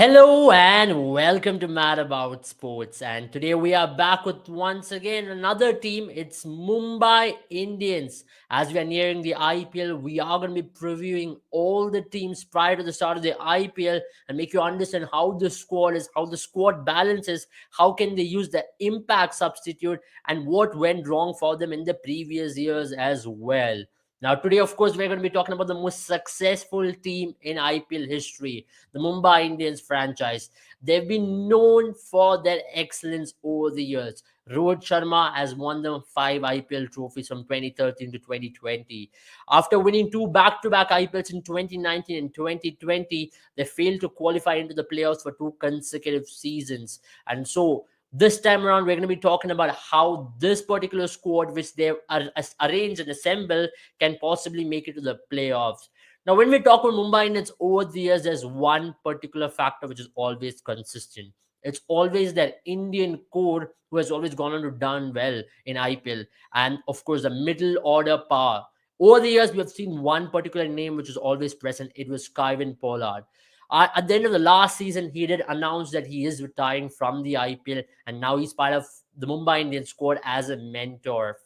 Hello and welcome to Mad About Sports. And today we are back with once again another team. It's Mumbai Indians. As we are nearing the IPL, we are going to be previewing all the teams prior to the start of the IPL and make you understand how the squad is, how the squad balances, how can they use the impact substitute, and what went wrong for them in the previous years as well. Now, today, of course, we're going to be talking about the most successful team in IPL history, the Mumbai Indians franchise. They've been known for their excellence over the years. Rohit Sharma has won them 5 IPL trophies from 2013 to 2020. After winning two back-to-back IPLs in 2019 and 2020, they failed to qualify into the playoffs for two consecutive seasons. And so this time around, we're going to be talking about how this particular squad, which they've arranged and assembled, can possibly make it to the playoffs. Now, when we talk about Mumbai Indians over the years, there's one particular factor which is always consistent. It's always that Indian core who has always gone on to done well in IPL, and of course the middle order power. Over the years, we have seen one particular name which is always present. It was Kevin Pollard. At the end of the last season, he did announce that he is retiring from the IPL, and now he's part of the Mumbai Indians squad as a mentor.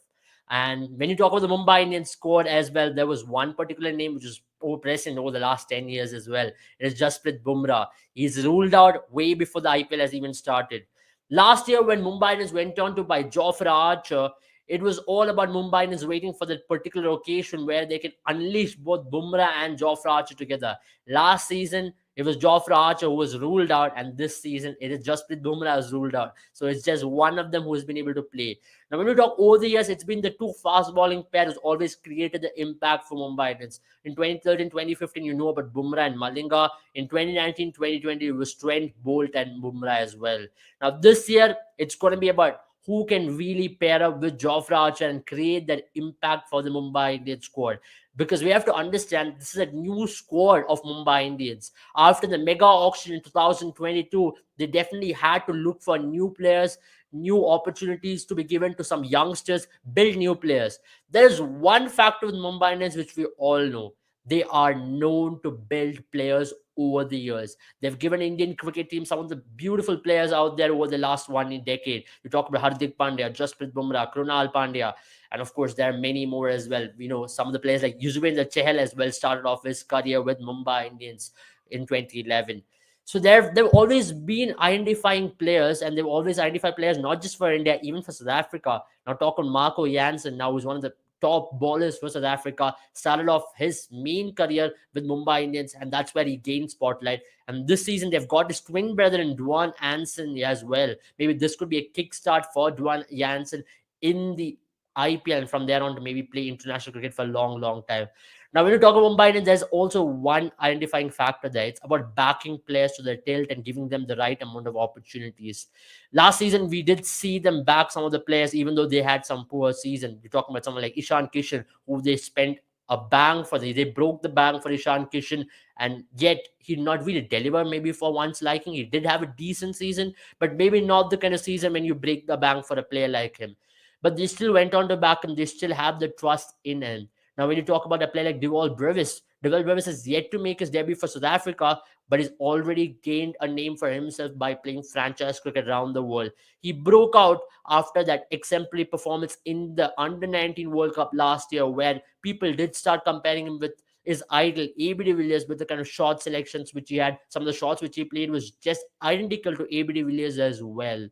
And when you talk about the Mumbai Indians squad as well, there was one particular name which is present over the last 10 years as well. It is Jasprit Bumrah. He's ruled out way before the IPL has even started. Last year, when Mumbai Indians went on to buy Jofra Archer, it was all about Mumbai Indians waiting for that particular occasion where they can unleash both Bumrah and Jofra Archer together. Last season, it was Jofra Archer who was ruled out, and this season it is Jasprit Bumrah who's ruled out. So it's just one of them who has been able to play. Now, when we talk over the years, it's been the two fast bowling pairs who's always created the impact for Mumbai Indians. In 2013, 2015, you know about Bumrah and Malinga. In 2019, 2020, it was Trent Bolt and Bumrah as well. Now, this year, it's going to be about who can really pair up with Jofra Archer and create that impact for the Mumbai Indians squad. Because we have to understand this is a new squad of Mumbai Indians. After the mega auction in 2022, they definitely had to look for new players, new opportunities to be given to some youngsters, build new players. There's one factor with Mumbai Indians which we all know. They are known to build players over the years. They've given Indian cricket team some of the beautiful players out there over the last one decade. You talk about Hardik Pandya, Jasprit Bumrah, Krunal Pandya, and of course there are many more as well. You know, some of the players like Yuzvendra Chahal as well started off his career with Mumbai Indians in 2011. So they've always been identifying players, and they've always identified players not just for India, even for South Africa. Now talk on Marco Jansen, now who's one of the top bowlers for South Africa, started off his main career with Mumbai Indians, and that's where he gained spotlight. And this season, they've got his twin brother in Dwan Jansen as well. Maybe this could be a kickstart for Dwan Jansen in the IPL, and from there on to maybe play international cricket for a long, long time. Now, when you talk about Mumbai Indians, there's also one identifying factor there. It's about backing players to their tilt and giving them the right amount of opportunities. Last season, we did see them back some of the players, even though they had some poor season. We're talking about someone like Ishan Kishan, who they spent a bang for. They broke the bank for Ishan Kishan, and yet he did not really deliver maybe for one's liking. He did have a decent season, but maybe not the kind of season when you break the bank for a player like him. But they still went on to back him. They still have the trust in him. Now, when you talk about a player like Dewald Brevis has yet to make his debut for South Africa, but he's already gained a name for himself by playing franchise cricket around the world. He broke out after that exemplary performance in the Under 19 World Cup last year, where people did start comparing him with his idol, AB de Villiers, with the kind of shot selections which he had. Some of the shots which he played was just identical to AB de Villiers as well.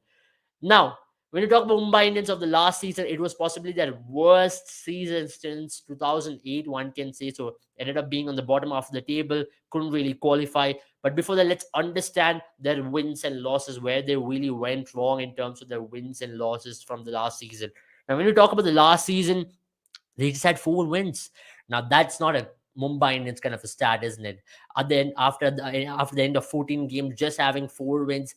Now, when you talk about Mumbai Indians of the last season, it was possibly their worst season since 2008, one can say. So, ended up being on the bottom of the table, couldn't really qualify. But before that, let's understand their wins and losses, where they really went wrong in terms of their wins and losses from the last season. Now, when you talk about the last season, they just had 4 wins. Now, that's not a Mumbai Indians kind of a stat, isn't it? And then after the end of 14 games, just having 4 wins,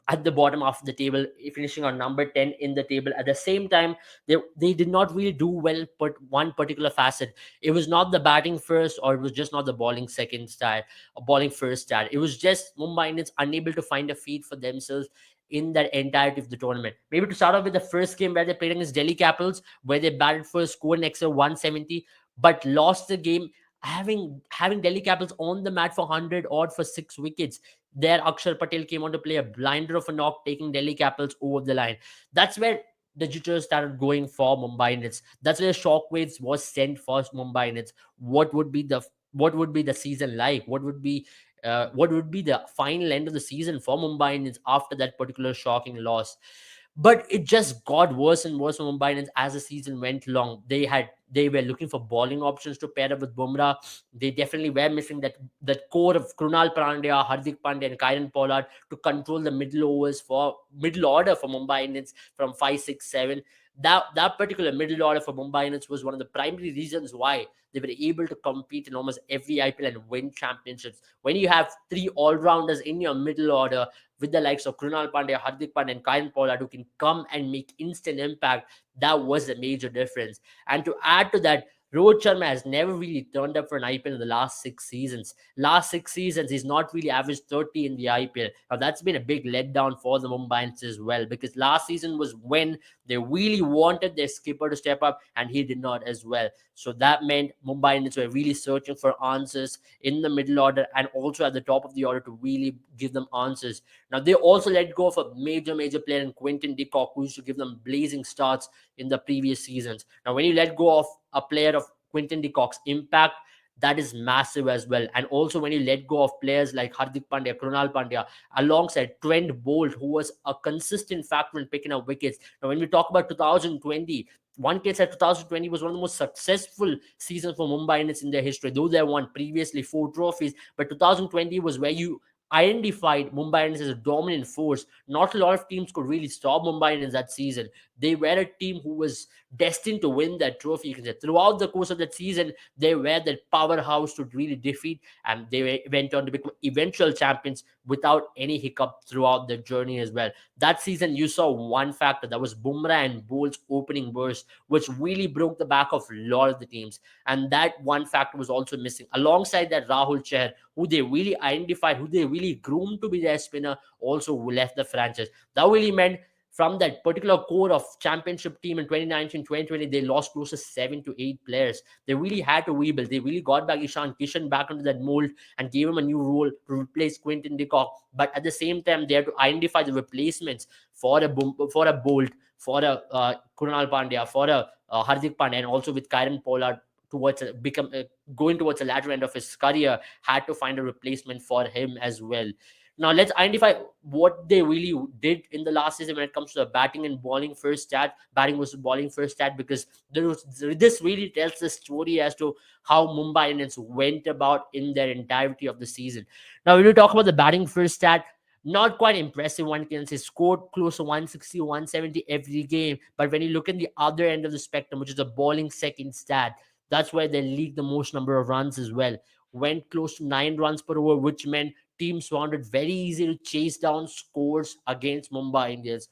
at the bottom of the table, finishing on number 10 in the table. At the same time, they did not really do well, but one particular facet. It was not the batting first, or it was just not the bowling second style or bowling first style. It was just Mumbai Indians unable to find a feed for themselves in that entirety of the tournament. Maybe to start off with the first game where they played against Delhi Capitals, where they batted for a score in excess of 170, but lost the game having Delhi Capitals on the mat for 100 odd for 6 wickets. There, Akshar Patel came on to play a blinder of a knock, taking Delhi Capitals over the line. That's where the jitters started going for Mumbai Indians. That's where shockwaves was sent for Mumbai Indians. What would be the what would be the season like? What would be the final end of the season for Mumbai Indians after that particular shocking loss? But it just got worse and worse for Mumbai Indians as the season went along. They were looking for bowling options to pair up with Bumrah. They definitely were missing that core of Krunal Pandya, Hardik Pandya, and Kieran Pollard to control the middle order for Mumbai Indians from 5, 6, 7. That particular middle order for Mumbai Indians was one of the primary reasons why they were able to compete in almost every IPL and win championships. When you have three all rounders in your middle order, with the likes of Krunal Pandya, Hardik Pandya, and Kyle Pollard, who can come and make instant impact, that was a major difference. And to add to that, Rohit Sharma has never really turned up for an IPL in the last 6 seasons. Last 6 seasons, he's not really averaged 30 in the IPL. Now, that's been a big letdown for the Mumbai Indians as well, because last season was when they really wanted their skipper to step up, and he did not as well. So that meant Mumbai Indians were really searching for answers in the middle order and also at the top of the order to really give them answers. Now, they also let go of a major player in Quinton de Kock, who used to give them blazing starts in the previous seasons. Now, when you let go of a player of Quinton de Kock's impact, that is massive as well. And also when you let go of players like Hardik Pandya, Krunal Pandya, alongside Trent Bolt, who was a consistent factor in picking up wickets. Now, when we talk about 2020, one can say 2020 was one of the most successful seasons for Mumbai Indians in their history. Though they won previously 4 trophies, but 2020 was where you identified Mumbai Indians as a dominant force. Not a lot of teams could really stop Mumbai Indians that season. They were a team who was destined to win that trophy. You can say throughout the course of that season, they were that powerhouse to really defeat, and went on to become eventual champions without any hiccup throughout their journey as well. That season, you saw one factor, that was Bumrah and Bolt's opening burst, which really broke the back of a lot of the teams. And that one factor was also missing. Alongside that, Rahul Chahar, who they really identified, who they really groomed to be their spinner, also left the franchise. That really meant from that particular core of championship team in 2019-2020, they lost close to 7 to 8 players. They really had to rebuild. They really got back Ishan Kishan back into that mold and gave him a new role to replace Quinton de Kock. But at the same time, they had to identify the replacements for for a Bolt, for a Kunal Pandya, for a Hardik Pandya, and also with Kieran Pollard towards going towards the latter end of his career, had to find a replacement for him as well. Now let's identify what they really did in the last season when it comes to the batting and bowling first stat, batting versus bowling first stat, because this really tells the story as to how Mumbai Indians went about in their entirety of the season. Now, when we talk about the batting first stat, not quite impressive. One can say scored close to 160, 170 every game. But when you look at the other end of the spectrum, which is the bowling second stat, that's where they leaked the most number of runs as well. Went close to 9 runs per over, which meant teams found it very easy to chase down scores against Mumbai Indians.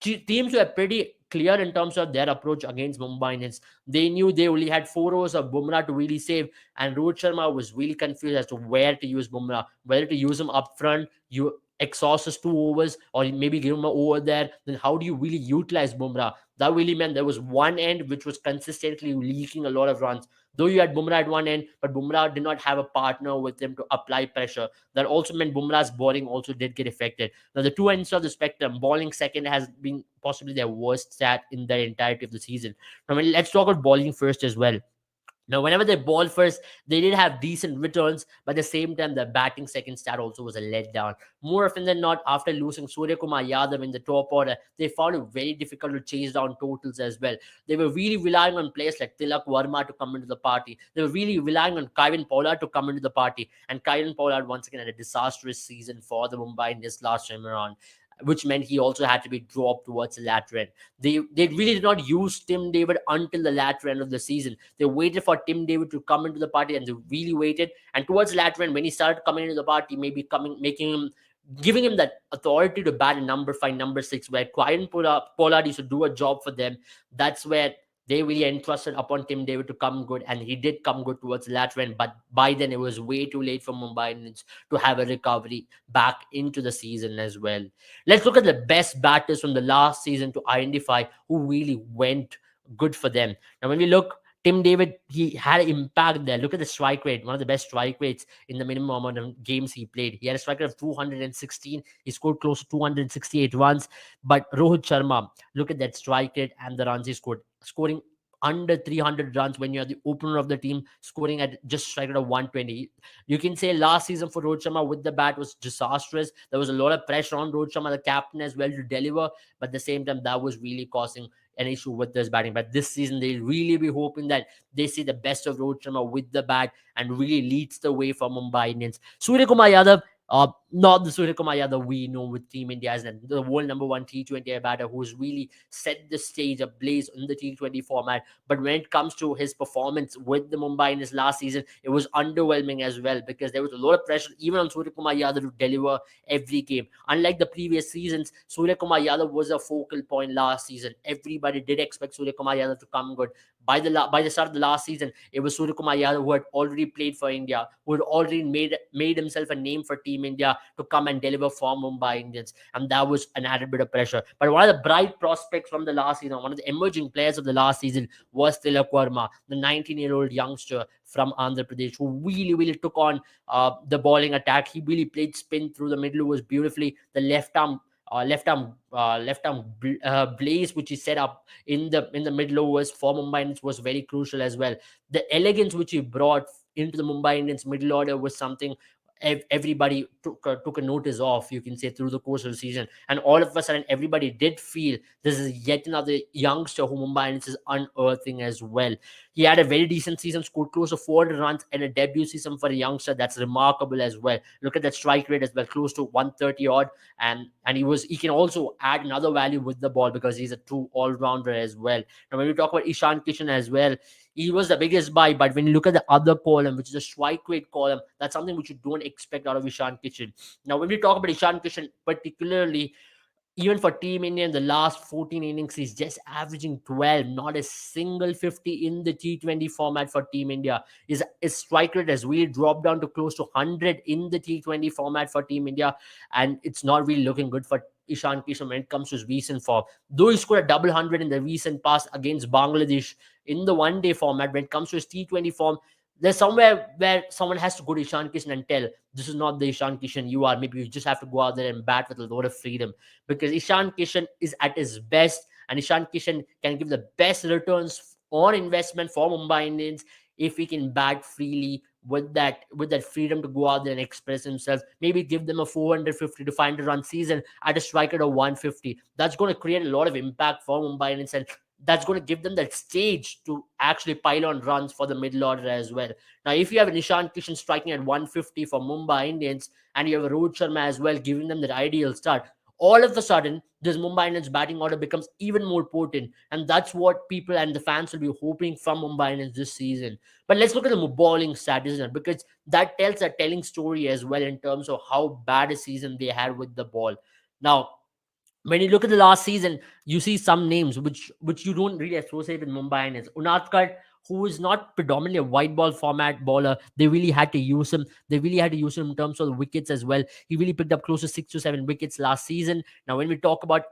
Teams were pretty clear in terms of their approach against Mumbai Indians. They knew they only had 4 overs of Bumrah to really save, and Rohit Sharma was really confused as to where to use Bumrah, whether to use him up front, you exhaust his 2 overs, or maybe give him an over there. Then how do you really utilize Bumrah? That really meant there was one end which was consistently leaking a lot of runs. Though you had Bumrah at one end, but Bumrah did not have a partner with him to apply pressure. That also meant Bumrah's bowling also did get affected. Now, the two ends of the spectrum, bowling second has been possibly their worst stat in the entirety of the season. Now, let's talk about bowling first as well. Now, whenever they ball first, they did have decent returns, but at the same time, the batting second stat also was a letdown. More often than not, after losing Surya Kumar Yadav in the top order, they found it very difficult to chase down totals as well. They were really relying on players like Tilak Verma to come into the party. They were really relying on Kieran Pollard to come into the party. And Kieran Pollard once again had a disastrous season for the Mumbai Indians last time around, which meant he also had to be dropped towards the latter end. They really did not use Tim David until the latter end of the season. They waited for Tim David to come into the party, and they really waited. And towards the latter end, when he started coming into the party, maybe making him, giving him that authority to bat in number 5, number 6, where Pollard used to do a job for them. That's where they really entrusted upon Tim David to come good, and he did come good towards the latter end. But by then, it was way too late for Mumbai Indians to have a recovery back into the season as well. Let's look at the best batters from the last season to identify who really went good for them. Now, when we look, Tim David, he had an impact there. Look at the strike rate, one of the best strike rates in the minimum amount of games he played. He had a strike rate of 216. He scored close to 268 runs. But Rohit Sharma, look at that strike rate and the runs he scored, scoring under 300 runs when you're the opener of the team, scoring at just strike rate of 120. You can say last season for Rohit Sharma with the bat was disastrous. There was a lot of pressure on Rohit Sharma, the captain, as well, to deliver. But at the same time, that was really causing an issue with this batting. But this season, they really be hoping that they see the best of Rohit Sharma with the bat and really leads the way for Mumbai Indians. Surya Kumar Yadav, not the Surya Kumar Yadav we know with Team India as the world number one T20 batter who's really set the stage ablaze in the T20 format. But when it comes to his performance with the Mumbai Indians last season, it was underwhelming as well because there was a lot of pressure even on Surya Kumar Yadav to deliver every game. Unlike the previous seasons, Surya Kumar Yadav was a focal point last season. Everybody did expect Surya Kumar Yadav to come good. By the start of the last season, it was Surya Kumar Yadav who had already played for India, who had already made himself a name for Team India to come and deliver for Mumbai Indians, and that was an added bit of pressure. But one of the bright prospects from the last season, one of the emerging players of the last season, was Tilak Verma, the 19-year-old youngster from Andhra Pradesh, who really took on the bowling attack. He really played spin through the middle overs beautifully. The left arm blaze which he set up in the middle overs for Mumbai Indians was very crucial as well. The elegance which he brought into the Mumbai Indians middle order was something everybody took a notice of, you can say, through the course of the season. And all of a sudden, everybody did feel this is yet another youngster who Mumbai Indians is unearthing as well. He had a very decent season, scored close to 400 runs in a debut season for a youngster. That's remarkable as well. Look at that strike rate as well, close to 130 odd. And he can also add another value with the ball because he's a true all-rounder as well. Now, when we talk about Ishan Kishan as well, he was the biggest buy, but when you look at the other column, which is a strike rate column, that's something which you don't expect out of Ishan Kishan. Now, when we talk about Ishan Kishan, particularly, even for Team India in the last 14 innings, he's just averaging 12, not a single 50 in the T20 format for Team India. His strike rate has really dropped down to close to 100 in the T20 format for Team India, and it's not really looking good for Ishan Kishan when it comes to his recent form. Though he scored a double hundred in the recent past against Bangladesh in the one-day format, when it comes to his T20 form, there's somewhere where someone has to go to Ishan Kishan and tell, this is not the Ishan Kishan you are. Maybe you just have to go out there and bat with a lot of freedom, because Ishan Kishan is at his best, and Ishan Kishan can give the best returns on investment for Mumbai Indians if he can bat freely with that freedom to go out there and express himself. Maybe give them a 450 to 500 run season at a strike rate of 150. That's going to create a lot of impact for Mumbai Indians, and that's going to give them that stage to actually pile on runs for the middle order as well. Now, if you have Nishan Kishan striking at 150 for Mumbai Indians, and you have a Rohit Sharma as well, giving them that ideal start, all of a sudden, this Mumbai Indians batting order becomes even more potent. And that's what people and the fans will be hoping from Mumbai Indians this season. But let's look at the bowling strategy, because that tells a telling story as well in terms of how bad a season they had with the ball. Now, when you look at the last season, you see some names which you don't really associate with Mumbai Indians. Unatkar, who is not predominantly a white ball format bowler, they really had to use him. They really had to use him in terms of the wickets as well. He really picked up close to 6 to 7 wickets last season. Now, when we talk about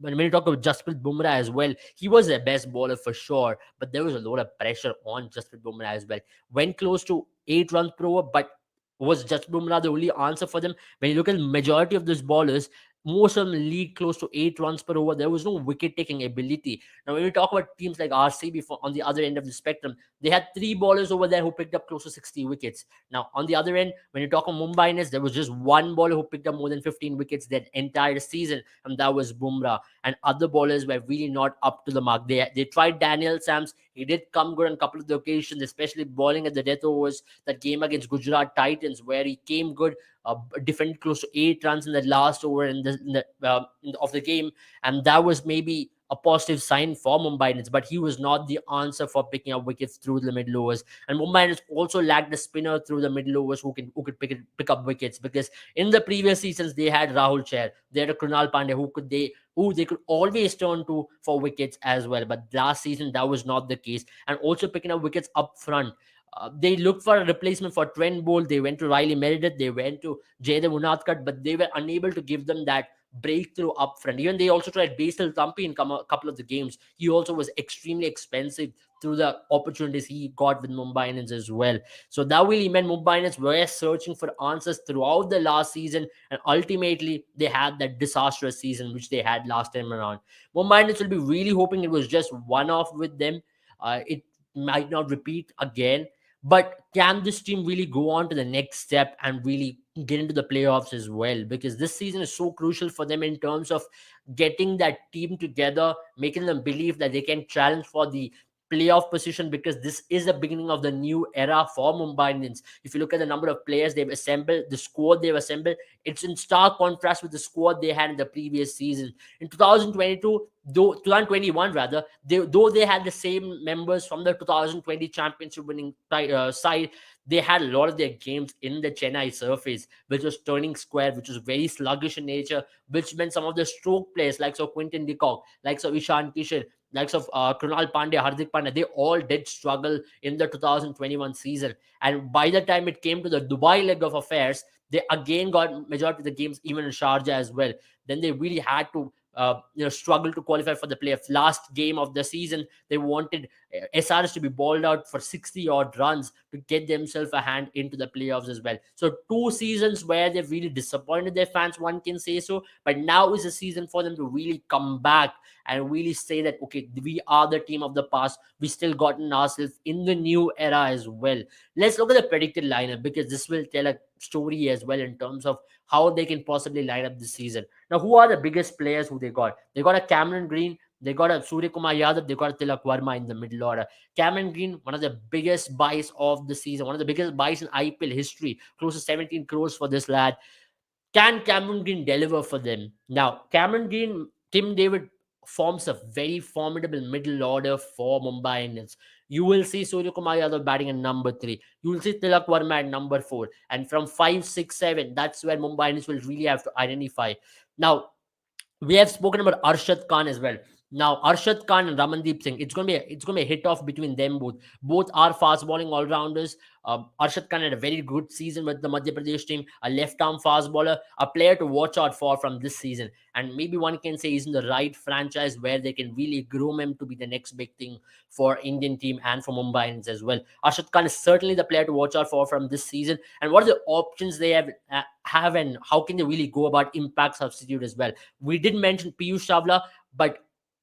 Jasprit Bumrah as well, he was their best bowler for sure, but there was a lot of pressure on Jasprit Bumrah as well. Went close to 8 runs per over, but was Jasprit Bumrah the only answer for them? When you look at the majority of those bowlers, most of them lead close to 8 runs per over. There was no wicket taking ability. Now, when we talk about teams like RCB on the other end of the spectrum, they had 3 bowlers over there who picked up close to 60 wickets. Now, on the other end, when you talk about Mumbai Indians, there was just one bowler who picked up more than 15 wickets that entire season, and that was Bumrah. And other bowlers were really not up to the mark. They tried Daniel Sams. He did come good on a couple of the occasions, especially bowling at the death overs. That game against Gujarat Titans, where he came good, defended close to 8 runs in the last over of the game, and that was maybe a positive sign for Mumbai Indians. But he was not the answer for picking up wickets through the middle overs. And Mumbai Indians also lacked a spinner through the middle overs who could pick up wickets, because in the previous seasons they had Rahul Chair, they had a Krunal Pandya who they could always turn to for wickets as well. But last season that was not the case, and also picking up wickets up front. They looked for a replacement for Trent Bolt. They went to Riley Meredith. They went to Jaydev Unadkat, but they were unable to give them that breakthrough up front. Even they also tried Basil Thumpy in a couple of the games. He also was extremely expensive through the opportunities he got with Mumbai Indians as well. So that really meant Mumbai Indians were searching for answers throughout the last season, and ultimately they had that disastrous season which they had last time around. Mumbai Indians will be really hoping it was just one off with them. It might not repeat again. But can this team really go on to the next step and really get into the playoffs as well? Because this season is so crucial for them in terms of getting that team together, making them believe that they can challenge for the playoff position, because this is the beginning of the new era for Mumbai Indians. If you look at the number of players they've assembled, the squad they've assembled, it's in stark contrast with the squad they had in the previous season. In 2022, though 2021 rather, though they had the same members from the 2020 championship winning side, they had a lot of their games in the Chennai surface, which was turning square, which was very sluggish in nature, which meant some of the stroke players like so Quinton de Kock, like so Ishan Kishan, likes of Krunal Pandya, Hardik Pandya, they all did struggle in the 2021 season. And by the time it came to the Dubai leg of affairs, they again got majority of the games even in Sharjah as well. Then they really had to struggle to qualify for the playoffs. Last game of the season, they wanted SRS to be balled out for 60 odd runs to get themselves a hand into the playoffs as well. So 2 seasons where they've really disappointed their fans, one can say so. But now is a season for them to really come back and really say that, okay, we are the team of the past. We still gotten ourselves in the new era as well. Let's look at the predicted lineup, because this will tell a story as well in terms of how they can possibly line up this season. Now, who are the biggest players who they got? They got a Cameron Green, they got a Surya Kumar Yadav, they got a Tilak Verma in the middle order. Cameron Green, one of the biggest buys of the season, one of the biggest buys in IPL history, close to 17 crores for this lad. Can Cameron Green deliver for them? Now, Cameron Green, Tim David forms a very formidable middle order for Mumbai Indians. You will see Surya Kumar Yadav batting at number 3. You will see Tilak Verma at number 4. And from 5, 6, 7, that's where Mumbai Indians will really have to identify. Now, we have spoken about Arshad Khan as well. Now, Arshad Khan and Ramandeep Singh, it's gonna be a hit off between them both. Both are fast bowling all rounders. Arshad Khan had a very good season with the Madhya Pradesh team, a left arm fast bowler, a player to watch out for from this season. And maybe one can say he's in the right franchise where they can really groom him to be the next big thing for Indian team and for Mumbai Indians as well. Arshad Khan is certainly the player to watch out for from this season. And what are the options they have, and how can they really go about impact substitute as well? We did mention Piyush Chawla, but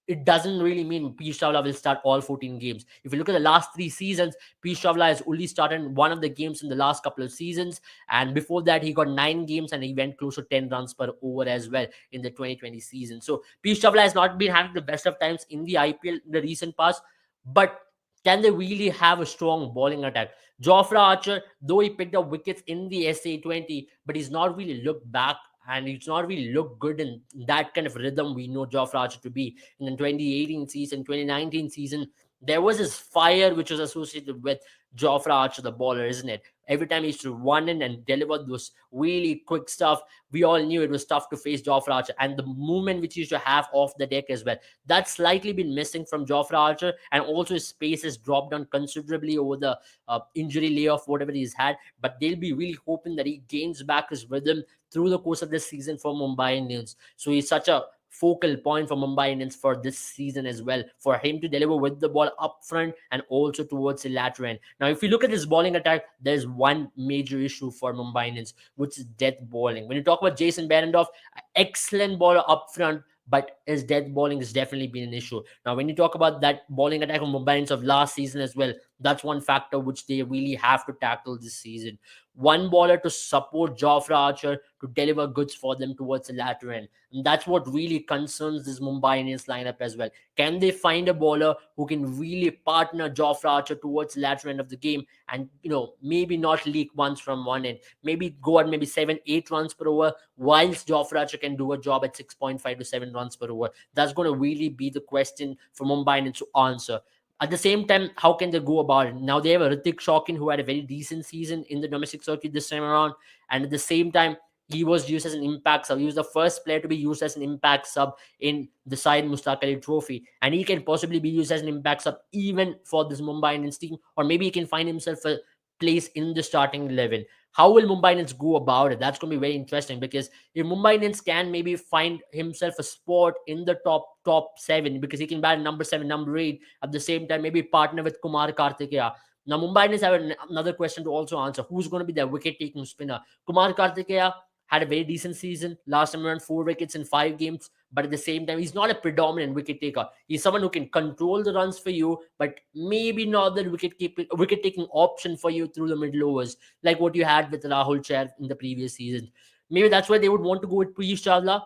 it doesn't really mean Piyush Chawla will start all 14 games. If you look at the last 3 seasons, Piyush Chawla has only started one of the games in the last couple of seasons. And before that, he got 9 games and he went close to 10 runs per over as well in the 2020 season. So Piyush Chawla has not been having the best of times in the IPL in the recent past. But can they really have a strong bowling attack? Jofra Archer, though he picked up wickets in the SA20, but he's not really looked back, and it's not really look good in that kind of rhythm we know Jofra Archer to be. In the 2018 season, 2019 season, there was this fire which was associated with Jofra Archer, the bowler, isn't it? Every time he used to run in and deliver those really quick stuff, we all knew it was tough to face Jofra Archer. And the movement which he used to have off the deck as well, that's slightly been missing from Jofra Archer. And also his pace has dropped down considerably over the injury layoff, whatever he's had. But they'll be really hoping that he gains back his rhythm through the course of this season for Mumbai Indians. So he's such a focal point for Mumbai Indians for this season as well, for him to deliver with the ball up front and also towards the lateral end. Now, if you look at this bowling attack, there's one major issue for Mumbai Indians, which is death bowling. When you talk about Jason Behrendorff, excellent bowler up front, but his death bowling has definitely been an issue. Now, when you talk about that bowling attack of Mumbai Indians of last season as well, that's one factor which they really have to tackle this season. One bowler to support Jofra Archer to deliver goods for them towards the latter end. And that's what really concerns this Mumbai Indians lineup as well. Can they find a bowler who can really partner Jofra Archer towards the latter end of the game and, maybe not leak once from one end? Maybe go at maybe 7, 8 runs per over, whilst Jofra Archer can do a job at 6.5 to 7 runs per over. That's going to really be the question for Mumbai Indians to answer. At the same time, how can they go about it? Now they have a Ritik Shawkin who had a very decent season in the domestic circuit this time around, and at the same time, he was used as an impact sub. He was the first player to be used as an impact sub in the Syed Mustaq Ali Trophy, and he can possibly be used as an impact sub even for this Mumbai Indians team, or maybe he can find himself a place in the starting 11. How will Mumbai Indians go about it? That's going to be very interesting, because if Mumbai Indians can maybe find himself a spot in the top seven, because he can bat number seven, number eight at the same time, maybe partner with Kumar Kartikeya. Now Mumbai Indians have another question to also answer: who's going to be their wicket taking spinner? Kumar Kartikeya had a very decent season last time around, 4 wickets in 5 games. But at the same time, he's not a predominant wicket taker. He's someone who can control the runs for you, but maybe not the wicket taking option for you through the middle overs, like what you had with Rahul Chair in the previous season. Maybe that's why they would want to go with Piyush Chawla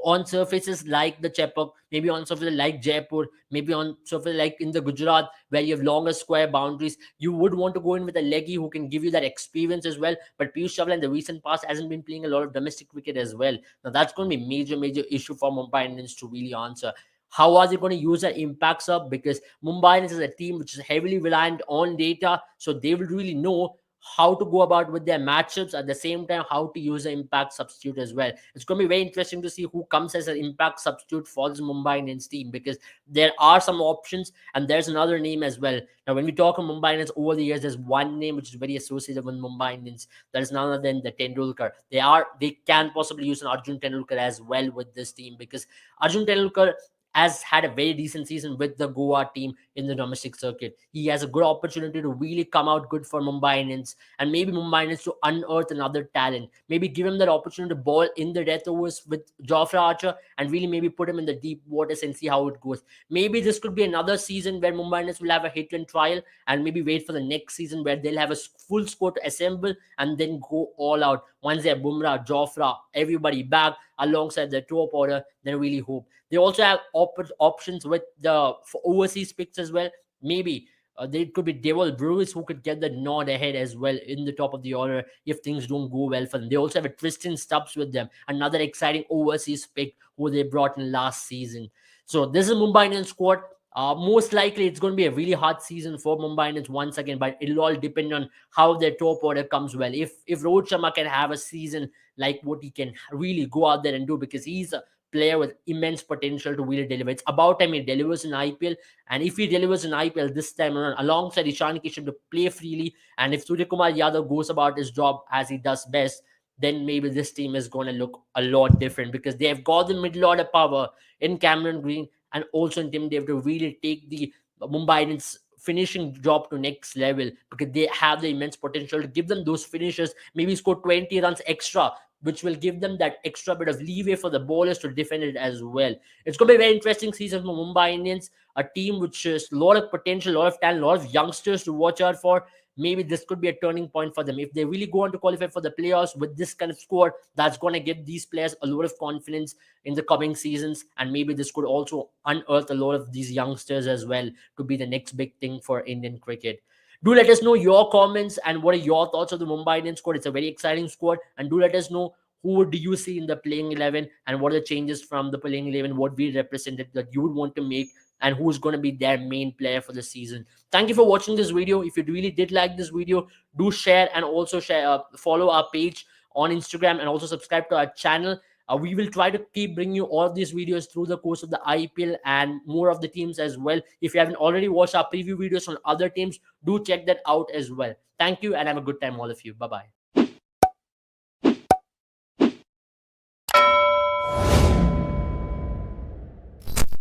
on surfaces like the Chepak, maybe on surfaces like Jaipur, maybe on surfaces like in the Gujarat, where you have longer square boundaries. You would want to go in with a leggy who can give you that experience as well. But Piyush Chawla in the recent past hasn't been playing a lot of domestic cricket as well. Now that's going to be major issue for Mumbai Indians to really answer. How are they going to use that impact sub? Because Mumbai Indians is a team which is heavily reliant on data, so they will really know how to go about with their matchups, at the same time how to use the impact substitute as well. It's going to be very interesting to see who comes as an impact substitute for this Mumbai Indians team, because there are some options and there's another name as well. Now when we talk of Mumbai Indians over the years, there's one name which is very associated with Mumbai Indians. That is none other than the Tendulkar. They can possibly use an Arjun Tendulkar as well with this team, because Arjun Tendulkar has had a very decent season with the Goa team in the domestic circuit. He has a good opportunity to really come out good for Mumbai Indians, and maybe Mumbai Indians to unearth another talent. Maybe give him that opportunity to ball in the death overs with Jofra Archer, and really maybe put him in the deep waters and see how it goes. Maybe this could be another season where Mumbai Indians will have a hit and trial, and maybe wait for the next season where they'll have a full squad to assemble and then go all out. Once they have Bumrah, Jofra, everybody back alongside the top order, then really hope. They also have options with the for overseas picks as well. Maybe there could be Devil Brewers who could get the nod ahead as well in the top of the order if things don't go well for them. They also have a Tristan Stubbs with them, another exciting overseas pick who they brought in last season. So this is Mumbai Indians squad. Most likely it's going to be a really hard season for Mumbai Indians once again, but it'll all depend on how their top order comes well. If Rohit Sharma can have a season like what he can really go out there and do, because he's a player with immense potential to really deliver. It's about time he delivers in IPL, and if he delivers in IPL this time around alongside Ishan Kishan to play freely, and if Surya Kumar Yadav goes about his job as he does best, then maybe this team is going to look a lot different, because they have got the middle order power in Cameron Green and also in Tim Dave to really take the Mumbai Indians finishing job to next level, because they have the immense potential to give them those finishes, maybe score 20 runs extra, which will give them that extra bit of leeway for the bowlers to defend it as well. It's going to be a very interesting season for Mumbai Indians, a team which has a lot of potential, a lot of talent, a lot of youngsters to watch out for. Maybe this could be a turning point for them. If they really go on to qualify for the playoffs with this kind of score, that's going to give these players a lot of confidence in the coming seasons. And maybe this could also unearth a lot of these youngsters as well to be the next big thing for Indian cricket. Do let us know your comments and what are your thoughts of the Mumbai Indians squad. It's a very exciting squad. And do let us know who do you see in the playing 11 and what are the changes from the playing 11, what we represented that you would want to make, and who's going to be their main player for the season. Thank you for watching this video. If you really did like this video, do share and also follow our page on Instagram and also subscribe to our channel. We will try to keep bringing you all of these videos through the course of the IPL and more of the teams as well. If you haven't already watched our preview videos on other teams, do check that out as well. Thank you and have a good time, all of you. Bye bye.